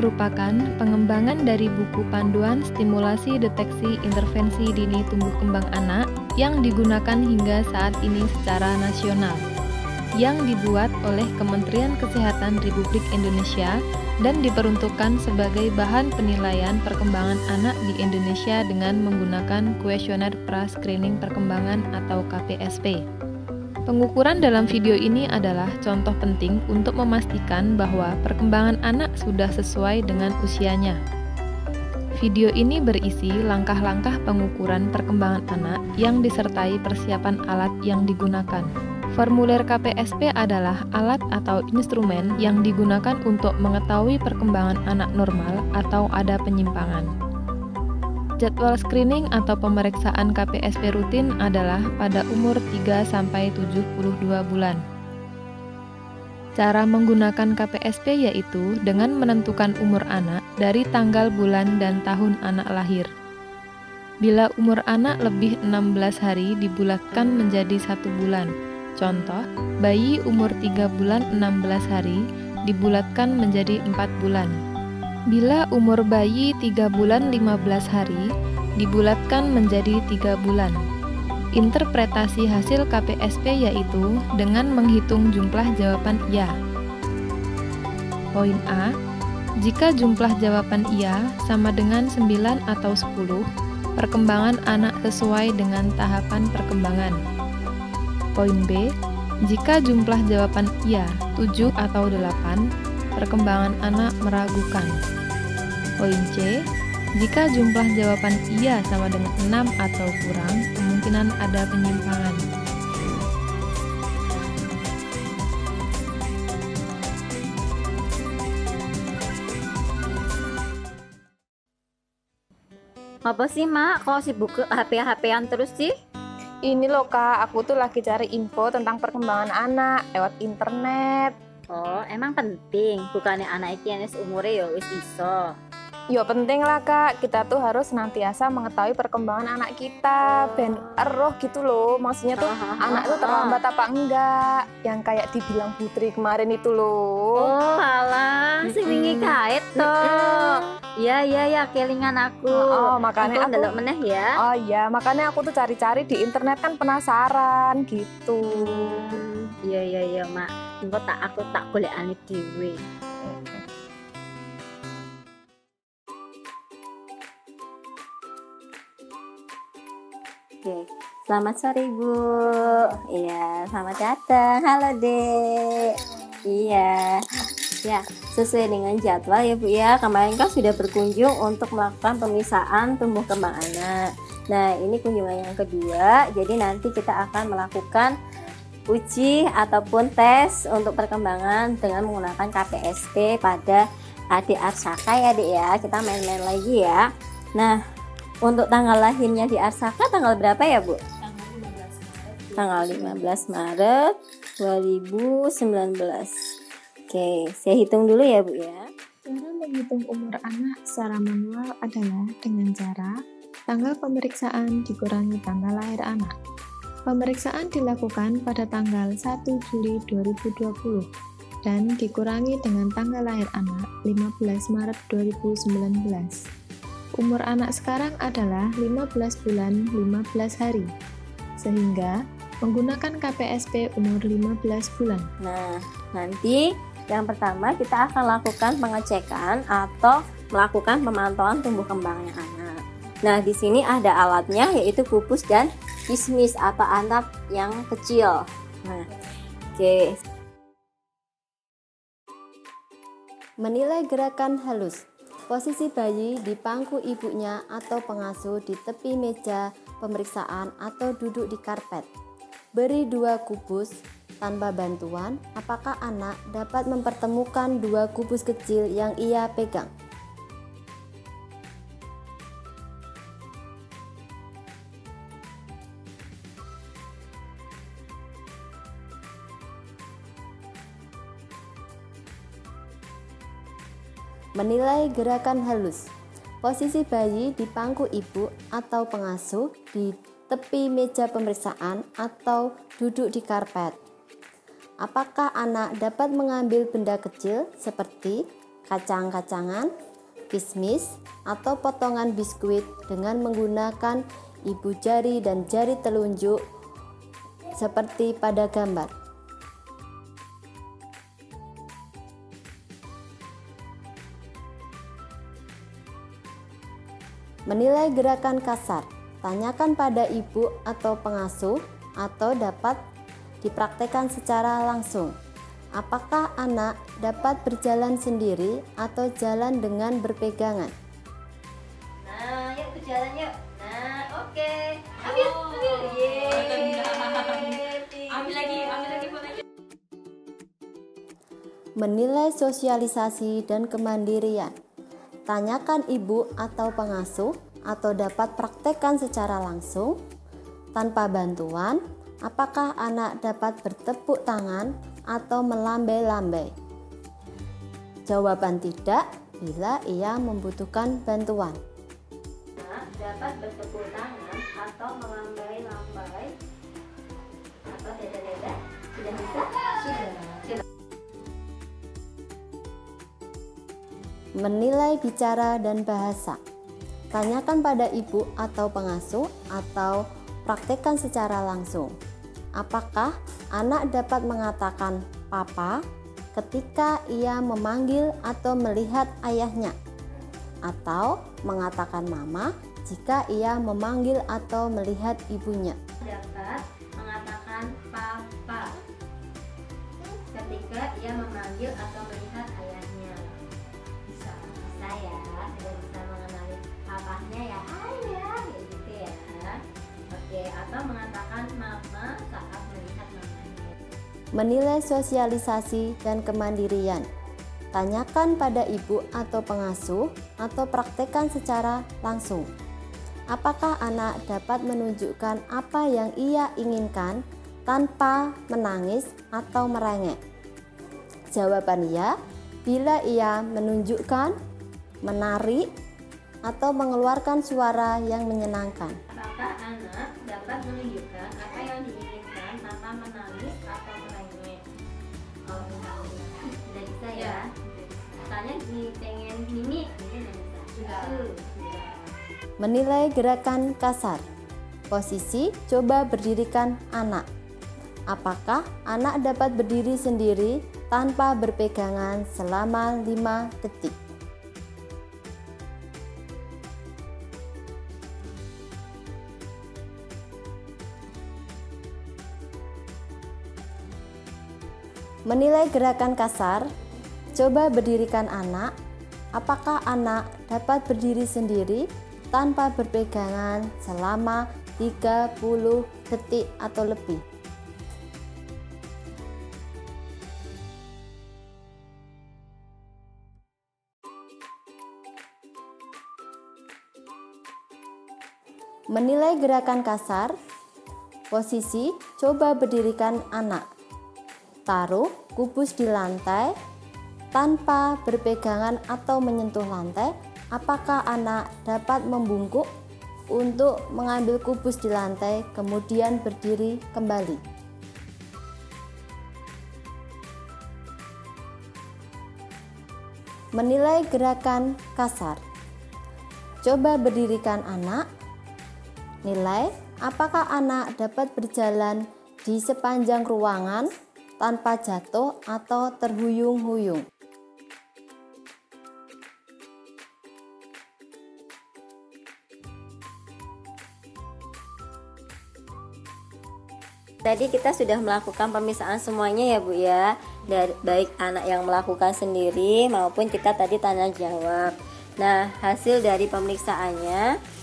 merupakan pengembangan dari buku panduan stimulasi deteksi intervensi dini tumbuh kembang anak yang digunakan hingga saat ini secara nasional, yang dibuat oleh Kementerian Kesehatan Republik Indonesia dan diperuntukkan sebagai bahan penilaian perkembangan anak di Indonesia dengan menggunakan kuesioner pra-screening perkembangan atau KPSP. Pengukuran dalam video ini adalah contoh penting untuk memastikan bahwa perkembangan anak sudah sesuai dengan usianya. Video ini berisi langkah-langkah pengukuran perkembangan anak yang disertai persiapan alat yang digunakan. Formulir KPSP adalah alat atau instrumen yang digunakan untuk mengetahui perkembangan anak normal atau ada penyimpangan. Jadwal screening atau pemeriksaan KPSP rutin adalah pada umur 3-72 bulan. Cara menggunakan KPSP yaitu dengan menentukan umur anak dari tanggal bulan dan tahun anak lahir. Bila umur anak lebih 16 hari dibulatkan menjadi 1 bulan. Contoh, bayi umur 3 bulan 16 hari dibulatkan menjadi 4 bulan. Bila umur bayi 3 bulan 15 hari, dibulatkan menjadi 3 bulan. Interpretasi hasil KPSP yaitu dengan menghitung jumlah jawaban iya. Poin A, jika jumlah jawaban iya sama dengan 9 atau 10, perkembangan anak sesuai dengan tahapan perkembangan. Poin B, jika jumlah jawaban iya 7 atau 8, perkembangan anak meragukan. Poin C, jika jumlah jawaban iya sama dengan 6 atau kurang, kemungkinan ada penyimpangan. Apa sih, Mak? Kok sibuk ke HP-HPan terus sih? Ini loh Kak, aku tuh lagi cari info tentang perkembangan anak lewat internet. Oh, emang penting. Bukannya anak iki wis umure ya wis iso. Ya penting lah Kak, kita tuh harus senantiasa mengetahui perkembangan anak kita, ben eroh gitu loh. Maksudnya tuh anak tuh terlambat apa enggak, yang kayak dibilang Putri kemarin itu loh. Oh, alah, sing wingi kait toh. Iya, kelingan aku. Makanya aku ndelok meneh ya. Oh iya, makanya aku tuh cari-cari di internet kan penasaran gitu. Iya, Mak. Engko aku tak golekane dhewe. Oke, selamat sore Bu. Iya, selamat datang. Halo Dek. Iya. Ya, sesuai dengan jadwal ya Bu ya. Kemarin kan sudah berkunjung untuk melakukan pemeriksaan tumbuh kembang anak. Nah, ini kunjungan yang kedua. Jadi nanti kita akan melakukan uji ataupun tes untuk perkembangan dengan menggunakan KPSP pada adik Arsaka ya Dek ya. Kita main-main lagi ya. Nah, untuk tanggal lahirnya di Arsaka tanggal berapa ya Bu? Tanggal 15 Maret 2019. Oke, saya hitung dulu ya Bu ya. Cara menghitung umur anak secara manual adalah dengan cara tanggal pemeriksaan dikurangi tanggal lahir anak. Pemeriksaan dilakukan pada tanggal 1 Juli 2020 dan dikurangi dengan tanggal lahir anak 15 Maret 2019. Umur anak sekarang adalah 15 bulan 15 hari, sehingga menggunakan KPSP umur 15 bulan. Nah, nanti yang pertama kita akan lakukan pengecekan atau melakukan pemantauan tumbuh kembangnya anak. Nah, di sini ada alatnya yaitu pupus dan kismis atau anak yang kecil. Nah, oke. Menilai gerakan halus. Posisi bayi di pangku ibunya atau pengasuh di tepi meja pemeriksaan atau duduk di karpet. Beri 2 kubus tanpa bantuan, apakah anak dapat mempertemukan 2 kubus kecil yang ia pegang? Menilai gerakan halus. Posisi bayi di pangku ibu atau pengasuh di tepi meja pemeriksaan atau duduk di karpet. Apakah anak dapat mengambil benda kecil seperti kacang-kacangan, kismis, atau potongan biskuit dengan menggunakan ibu jari dan jari telunjuk seperti pada gambar. Menilai gerakan kasar, tanyakan pada ibu atau pengasuh atau dapat dipraktekkan secara langsung. Apakah anak dapat berjalan sendiri atau jalan dengan berpegangan? Nah, yuk berjalan yuk. Nah, oke. Ambil. Ambil lagi bolanya. Menilai sosialisasi dan kemandirian. Tanyakan ibu atau pengasuh atau dapat praktekkan secara langsung tanpa bantuan. Apakah anak dapat bertepuk tangan atau melambai-lambai? Jawaban tidak bila ia membutuhkan bantuan. Anak dapat bertepuk tangan atau melambai-lambai atau dada-dada. Sudah bisa? Sudah. Menilai bicara dan bahasa. Tanyakan pada ibu atau pengasuh atau praktekkan secara langsung. Apakah anak dapat mengatakan papa ketika ia memanggil atau melihat ayahnya? Atau mengatakan mama jika ia memanggil atau melihat ibunya? Dapat mengatakan papa ketika ia memanggil atau melihat ayahnya. Bisa ya, sudah bisa mengenali papahnya ya, ayah gitu ya. Oke, atau mengatakan mama saat melihat mamanya. Menilai sosialisasi dan kemandirian. Tanyakan pada ibu atau pengasuh atau praktekkan secara langsung. Apakah anak dapat menunjukkan apa yang ia inginkan tanpa menangis atau merengek? Jawaban ya, bila ia menunjukkan, menari, atau mengeluarkan suara yang menyenangkan. Apakah anak dapat menunjukkan apa yang diinginkan tanpa menangis atau merengek? Kalau misalnya sudah bisa ya. Misalnya pengen mimi, mungkin sudah bisa. Menilai gerakan kasar. Posisi coba berdirikan anak. Apakah anak dapat berdiri sendiri tanpa berpegangan selama 5 detik? Menilai gerakan kasar, coba berdirikan anak. Apakah anak dapat berdiri sendiri tanpa berpegangan selama 30 detik atau lebih? Menilai gerakan kasar, posisi coba berdirikan anak. Taruh kubus di lantai tanpa berpegangan atau menyentuh lantai. Apakah anak dapat membungkuk untuk mengambil kubus di lantai kemudian berdiri kembali? Menilai gerakan kasar. Coba berdirikan anak. Nilai apakah anak dapat berjalan di sepanjang ruangan tanpa jatuh atau terhuyung-huyung. Tadi kita sudah melakukan pemisahan semuanya ya Bu ya, dari baik anak yang melakukan sendiri maupun kita tadi tanya jawab. Nah, hasil dari pemeriksaannya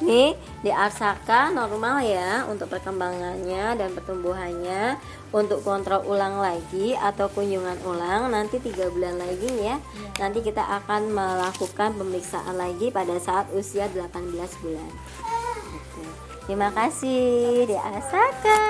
ini di Arsaka normal ya untuk perkembangannya dan pertumbuhannya. Untuk kontrol ulang lagi atau kunjungan ulang nanti 3 bulan lagi ya. Nanti kita akan melakukan pemeriksaan lagi pada saat usia 18 bulan. Oke. Terima kasih di Arsaka.